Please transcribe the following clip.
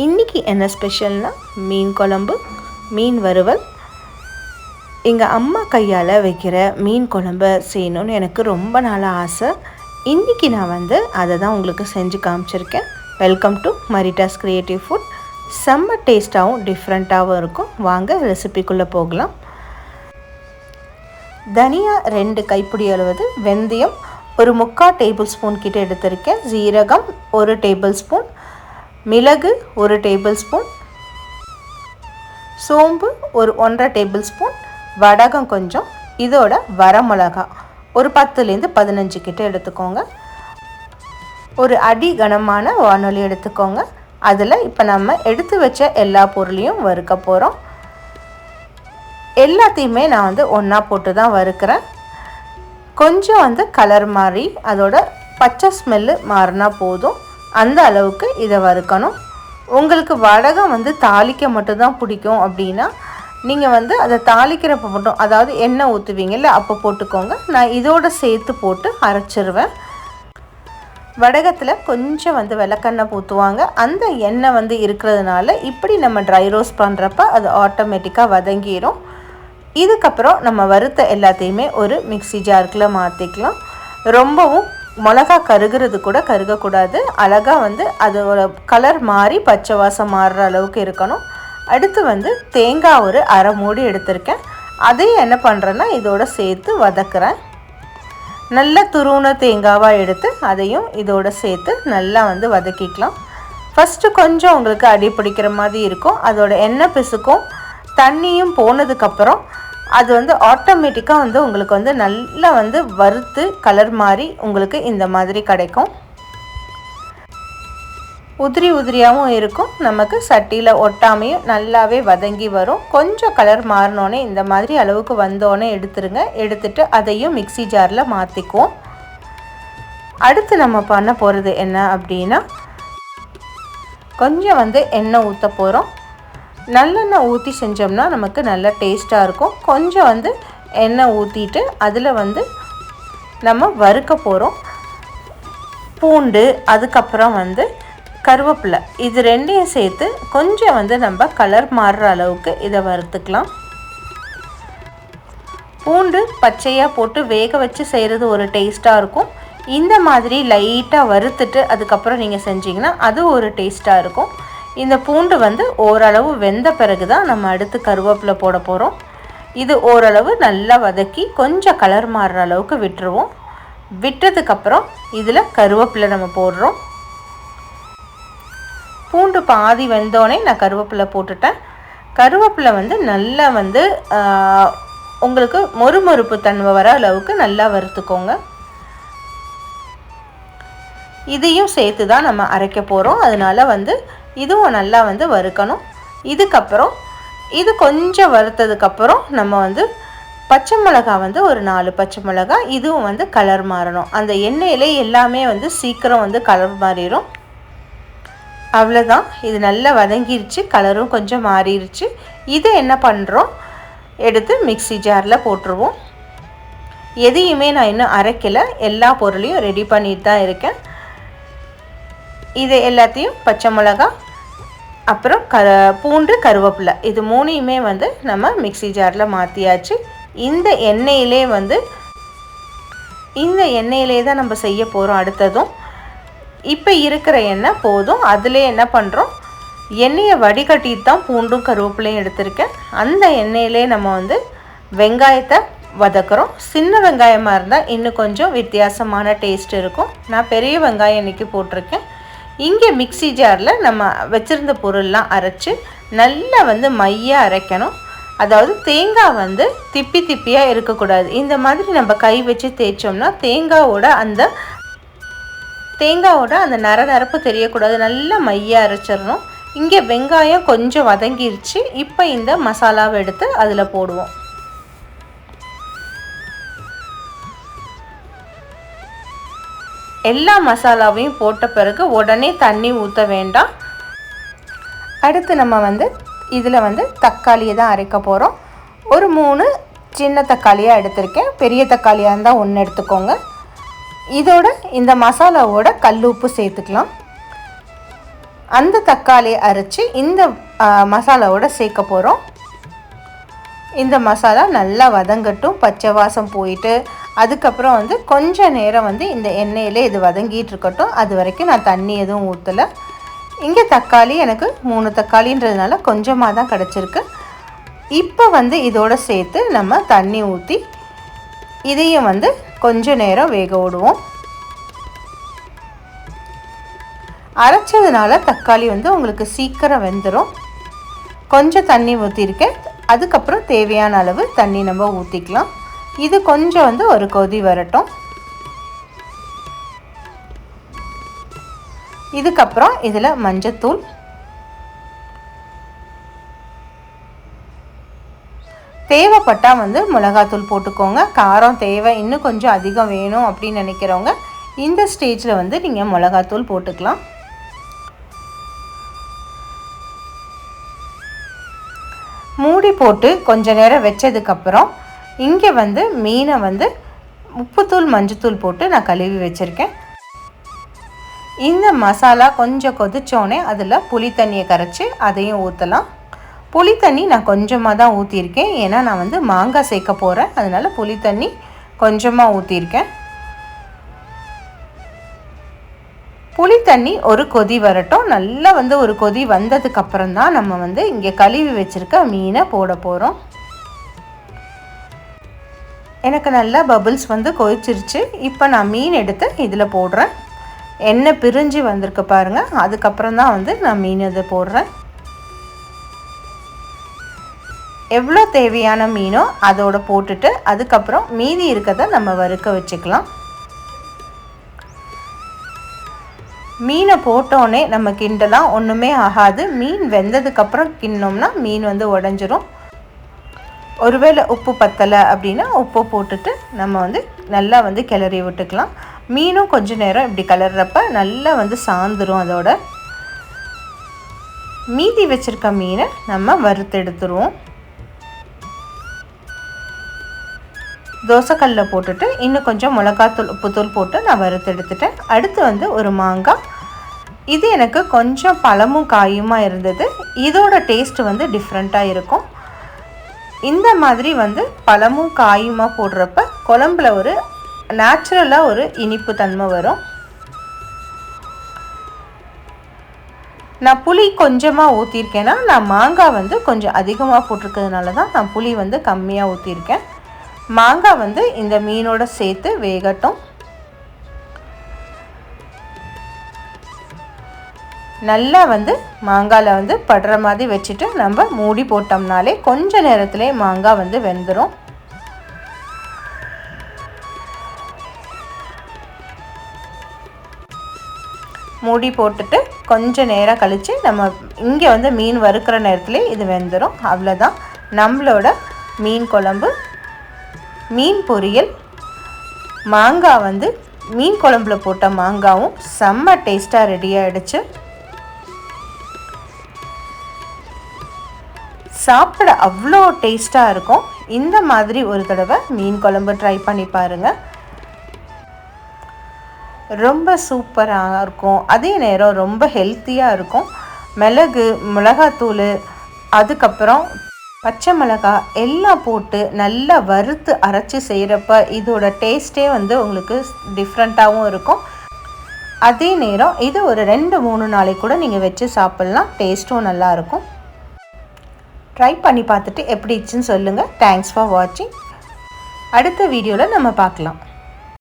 இன்றைக்கி என்ன ஸ்பெஷல்னால் மீன் குழம்பு, மீன் வறுவல். எங்கள் அம்மா கையால் வைக்கிற மீன் குழம்பு செய்யணுன்னு எனக்கு ரொம்ப நாள் ஆசை. இன்றைக்கி நான் அதை தான் உங்களுக்கு செஞ்சு காமிச்சிருக்கேன். Welcome to Marita's creative food. செம்ம டேஸ்ட்டாகவும் டிஃப்ரெண்ட்டாகவும் இருக்கும். வாங்க ரெசிபிக்குள்ளே போகலாம். தனியா 2 கைப்பிடி அளவு, வெந்தயம் ஒரு 3/4 டேபிள் ஸ்பூன் கிட்ட எடுத்திருக்கேன், ஜீரகம் 1 டேபிள் ஸ்பூன், மிளகு 1 டேபிள் ஸ்பூன், சோம்பு ஒரு 1/2 டேபிள் ஸ்பூன், வடகம் கொஞ்சம், இதோட வரமிளகா ஒரு 10லேருந்து 15 கிட்ட எடுத்துக்கோங்க. ஒரு அடி கனமான வானொலி எடுத்துக்கோங்க. அதில் இப்போ நம்ம எடுத்து வச்ச எல்லா பொருளையும் வறுக்க போகிறோம். எல்லாத்தையுமே நான் ஒன்றா போட்டு தான் வறுக்கிறேன். கொஞ்சம் கலர் மாறி அதோட பச்சை ஸ்மெல்லு மாறினா போதும், அந்த அளவுக்கு இதை வறுக்கணும். உங்களுக்கு வடகம் தாளிக்க மட்டும்தான் பிடிக்கும் அப்படின்னா நீங்கள் அதை தாளிக்கிறப்ப மட்டும், அதாவது எண்ணெய் ஊற்றுவீங்கல்ல, அப்போ போட்டுக்கோங்க. நான் இதோடு சேர்த்து போட்டு அரைச்சிருவேன். வடகத்தில் கொஞ்சம் விளக்கெண்ணெய் ஊற்றுவாங்க. அந்த எண்ணெய் இருக்கிறதுனால இப்படி நம்ம ட்ரை ரோஸ்ட் பண்ணுறப்ப அது ஆட்டோமேட்டிக்காக வதங்கிடும். இதுக்கப்புறம் நம்ம வறுத்த எல்லாத்தையுமே ஒரு மிக்ஸி ஜாருக்குள்ளே மாற்றிக்கலாம். ரொம்பவும் மிளகா கருகிறது கூட கருகக்கூடாது. அழகாக அதோட கலர் மாறி பச்சை வாசம் மாறுற அளவுக்கு இருக்கணும். அடுத்து தேங்காய் ஒரு அரை மூடி எடுத்திருக்கேன். அதையும் என்ன பண்ணுறேன்னா இதோட சேர்த்து வதக்குறேன். நல்ல துருவின தேங்காவாக எடுத்து அதையும் இதோட சேர்த்து நல்லா வதக்கிக்கலாம். ஃபஸ்ட்டு கொஞ்சம் உங்களுக்கு அடி பிடிக்கிற மாதிரி இருக்கும். அதோட எண்ணெய் பிசுக்கும் தண்ணியும் போனதுக்கப்புறம் அது ஆட்டோமேட்டிக்காக உங்களுக்கு நல்லா வறுத்து கலர் மாறி உங்களுக்கு இந்த மாதிரி கிடைக்கும். உதிரி உதிரியாகவும் இருக்கும், நமக்கு சட்டியில் ஒட்டாமையும் நல்லாவே வதங்கி வரும். கொஞ்சம் கலர் மாறினோன்னே இந்த மாதிரி அளவுக்கு வந்தோடனே எடுத்துருங்க. எடுத்துட்டு அதையும் மிக்ஸி ஜாரில் மாற்றிக்குவோம். அடுத்து நம்ம பண்ண போகிறது என்ன அப்படின்னா, கொஞ்சம் எண்ணெய் ஊற்ற போகிறோம். நல்லெண்ணெய் ஊற்றி செஞ்சோம்னா நமக்கு நல்ல டேஸ்ட்டாக இருக்கும். கொஞ்சம் எண்ணெய் ஊற்றிட்டு அதில் நம்ம வறுக்க போகிறோம். பூண்டு, அதுக்கப்புறம் கருவேப்பிலை, இது ரெண்டையும் சேர்த்து கொஞ்சம் நம்ம கலர் மாறுற அளவுக்கு இதை வறுத்துக்கலாம். பூண்டு பச்சையாக போட்டு வேக வச்சு செய்கிறது ஒரு டேஸ்ட்டாக இருக்கும். இந்த மாதிரி லைட்டாக வறுத்துட்டு அதுக்கப்புறம் நீங்கள் செஞ்சிங்கன்னா அது ஒரு டேஸ்ட்டாக இருக்கும். இந்த பூண்டு ஓரளவு வெந்த பிறகு தான் நம்ம அடுத்து கருவேப்பிலை போட போகிறோம். இது ஓரளவு நல்லா வதக்கி கொஞ்சம் கலர் மாறுற அளவுக்கு விட்டுருவோம். விட்டதுக்கப்புறம் இதில் கருவேப்பிலை நம்ம போடுறோம். பூண்டு பாதி வெந்தோடனே நான் கருவேப்பிலை போட்டுட்டேன். கருவேப்பிலை நல்லா உங்களுக்கு மொறுமொறுப்பு தன்மை வர அளவுக்கு நல்லா வறுத்துக்கோங்க. இதையும் சேர்த்து தான் நம்ம அரைக்க போகிறோம். அதனால் இதுவும் நல்லா வறுக்கணும். இதுக்கப்புறம் இது கொஞ்சம் வறுத்ததுக்கப்புறம் நம்ம பச்சை மிளகா ஒரு 4 பச்சை மிளகா, இதுவும் கலர் மாறணும். அந்த எண்ணெயிலே எல்லாமே சீக்கிரம் கலர் மாறிடும். அவ்வளோதான், இது நல்லா வதங்கிருச்சு, கலரும் கொஞ்சம் மாறிடுச்சு. இதை என்ன பண்ணுறோம், எடுத்து மிக்ஸி ஜாரில் போட்டுருவோம். எதையுமே நான் இன்னும் அரைக்கலை, எல்லா பொருளையும் ரெடி பண்ணிட்டு தான் இருக்கேன். இது எல்லாத்தையும் பச்சை மிளகா, அப்புறம் பூண்டு, கருவேப்பிலை, இது மூணையுமே நம்ம மிக்ஸி ஜாரில் மாற்றியாச்சு. இந்த எண்ணெயிலே தான் நம்ம செய்ய போகிறோம். அடுத்ததும் இப்போ இருக்கிற எண்ணெய் போதும். அதிலே என்ன பண்ணுறோம், எண்ணெயை வடிகட்டிட்டு தான் பூண்டும் கருவேப்பிலையும் எடுத்திருக்கேன். அந்த எண்ணெயிலே நம்ம வெங்காயத்தை வதக்குறோம். சின்ன வெங்காயமாக இருந்தால் இன்னும் கொஞ்சம் வித்தியாசமான டேஸ்ட் இருக்கும். நான் பெரிய வெங்காயம் இன்றைக்கி போட்டிருக்கேன். இங்கே மிக்ஸி ஜாரில் நம்ம வச்சுருந்த பொருள்லாம் அரைச்சி நல்லா மையாக அரைக்கணும். அதாவது தேங்காய் திப்பி திப்பியாக இருக்கக்கூடாது. இந்த மாதிரி நம்ம கை வச்சு தேய்ச்சோம்னா தேங்காவோட அந்த நரப்பு தெரியக்கூடாது. நல்லா மையாக அரைச்சிடணும். இங்கே வெங்காயம் கொஞ்சம் வதங்கிருச்சு. இப்போ இந்த மசாலாவை எடுத்து அதில் போடுவோம். எல்லா மசாலாவையும் போட்ட பிறகு உடனே தண்ணி ஊற்ற வேண்டாம். அடுத்து நம்ம இதில் தக்காளியை தான் அரைக்க போகிறோம். ஒரு 3 சின்ன தக்காளியாக எடுத்திருக்கேன். பெரிய தக்காளியாக இருந்தால் 1 எடுத்துக்கோங்க. இதோட இந்த மசாலாவோட கல் உப்பு சேர்த்துக்கலாம். அந்த தக்காளியை அரைச்சி இந்த மசாலாவோட சேர்க்க போகிறோம். இந்த மசாலா நல்லா வதங்கட்டும், பச்சை வாசம் போயிட்டு அதுக்கப்புறம் வந்து கொஞ்ச நேரம் வந்து இந்த எண்ணெயிலே இது வதங்கிட்டு இருக்கட்டும். அது வரைக்கும் நான் தண்ணி எதுவும் ஊற்றலை. இங்கே தக்காளி எனக்கு 3 தக்காளின்றதுனால கொஞ்சமாக தான் கிடச்சிருக்கு. இப்போ வந்து இதோடு சேர்த்து நம்ம தண்ணி ஊற்றி இதையும் வந்து கொஞ்ச நேரம் வேக விடுவோம். அரைச்சதுனால தக்காளி வந்து உங்களுக்கு சீக்கிரம் வெந்துடும். கொஞ்சம் தண்ணி ஊற்றிருக்கேன். அதுக்கப்புறம் தேவையான அளவு தண்ணி நம்ம ஊற்றிக்கலாம். இது கொஞ்சம் வந்து ஒரு கொதி வரட்டும். இதுக்கப்புறம் இதில் மஞ்சத்தூள், தேவைப்பட்டால் வந்து மிளகாத்தூள் போட்டுக்கோங்க. காரம் தேவை இன்னும் கொஞ்சம் அதிகம் வேணும் அப்படின்னு நினைக்கிறவங்க இந்த ஸ்டேஜில் வந்து நீங்கள் மிளகாத்தூள் போட்டுக்கலாம். மூடி போட்டு கொஞ்ச நேரம் வச்சதுக்கப்புறம் இங்கே வந்து மீனை வந்து உப்புத்தூள் மஞ்சத்தூள் போட்டு நான் கழுவி வச்சுருக்கேன். இந்த மசாலா கொஞ்சம் கொதிச்சோடனே அதில் புளி தண்ணியை கரைச்சி அதையும் ஊற்றலாம். புளி தண்ணி நான் கொஞ்சமாக தான் ஊற்றிருக்கேன், ஏன்னா நான் வந்து மாங்காய் சேர்க்க போகிறேன். அதனால் புளி தண்ணி கொஞ்சமாக ஊற்றிருக்கேன். புளி தண்ணி ஒரு கொதி வரட்டும். நல்லா வந்து ஒரு கொதி வந்ததுக்கப்புறம் தான் நம்ம வந்து இங்கே கழுவி வச்சுருக்க மீனை போட போகிறோம். எனக்கு நல்லா பபிள்ஸ் வந்து கொதிச்சிருச்சு. இப்போ நான் மீன் எடுத்து இதில் போடுறேன். எண்ணெய் பிரிஞ்சு வந்திருக்கு பாருங்கள். அதுக்கப்புறம் தான் வந்து நான் மீன் இதை போடுறேன். எவ்வளோ தேவையான மீனோ அதோடு போட்டுட்டு அதுக்கப்புறம் மீதி இருக்கிறத நம்ம வறுக்க வச்சுக்கலாம். மீனை போட்டோன்னே நம்ம கிண்டலாம், ஒன்றுமே ஆகாது. மீன் வெந்ததுக்கப்புறம் கிண்ணோம்னா மீன் வந்து உடஞ்சிரும். ஒருவேளை உப்பு பத்தலை அப்படின்னா உப்பு போட்டுட்டு நம்ம வந்து நல்லா வந்து கிளறி விட்டுக்கலாம். மீனும் கொஞ்சம் நேரம் இப்படி கிளறப்ப நல்லா வந்து சாந்துரும். அதோட மீதி வச்சுருக்க மீனை நம்ம வறுத்து எடுத்துருவோம். தோசைக்கல்லில் போட்டுட்டு இன்னும் கொஞ்சம் மிளகாத்தூள் உப்புத்தூள் போட்டு நான் வறுத்து எடுத்துட்டேன். அடுத்து வந்து ஒரு மாங்காய். இது எனக்கு கொஞ்சம் பழமும் காயுமா இருந்தது. இதோட டேஸ்ட்டு வந்து டிஃப்ரெண்ட்டாக இருக்கும். இந்த மாதிரி வந்து பழமும் காயுமா போடுறப்ப குழம்புல ஒரு நேச்சுரலாக ஒரு இனிப்பு தன்மை வரும். நான் புளி கொஞ்சமாக ஊற்றிருக்கேன்னா நான் மாங்காய் வந்து கொஞ்சம் அதிகமாக போட்டிருக்கிறதுனால தான் நான் புளி வந்து கம்மியாக ஊற்றிருக்கேன். மாங்காய் வந்து இந்த மீனோட சேர்த்து வேகட்டும். நல்லா வந்து மாங்காயில் வந்து படுற மாதிரி வச்சுட்டு நம்ம மூடி போட்டோம்னாலே கொஞ்ச நேரத்திலே மாங்காய் வந்து வெந்துடும். மூடி போட்டுட்டு கொஞ்ச நேரம் கழித்து நம்ம இங்கே வந்து மீன் வறுக்கிற நேரத்தில் இது வெந்துடும். அவ்வளோதான், நம்மளோட மீன் குழம்பு, மீன் பொரியல், மாங்காய் வந்து மீன் குழம்புல போட்ட மாங்காவும் செம்ம டேஸ்ட்டாக ரெடி ஆகிடுச்சு. சாப்பிட அவ்வளோ டேஸ்ட்டாக இருக்கும். இந்த மாதிரி ஒரு தடவை மீன் குழம்பு ட்ரை பண்ணி பாருங்கள். ரொம்ப சூப்பராக இருக்கும். அதே நேரம் ரொம்ப ஹெல்த்தியாக இருக்கும். மிளகு, மிளகாத்தூள், அதுக்கப்புறம் பச்சை மிளகாய் எல்லாம் போட்டு நல்லா வறுத்து அரைச்சி செய்கிறப்ப இதோட டேஸ்ட்டே வந்து உங்களுக்கு டிஃப்ரெண்ட்டாகவும் இருக்கும். அதே நேரம் இது ஒரு 2-3 நாளைக்கு கூட நீங்கள் வச்சு சாப்பிட்லாம். டேஸ்ட்டும் நல்லாயிருக்கும். ட்ரை பண்ணி பார்த்துட்டு எப்படி இருந்துச்சுன்னு சொல்லுங்கள். தேங்க்ஸ் ஃபார் வாட்சிங். அடுத்த வீடியோவில் நம்ம பார்க்கலாம்.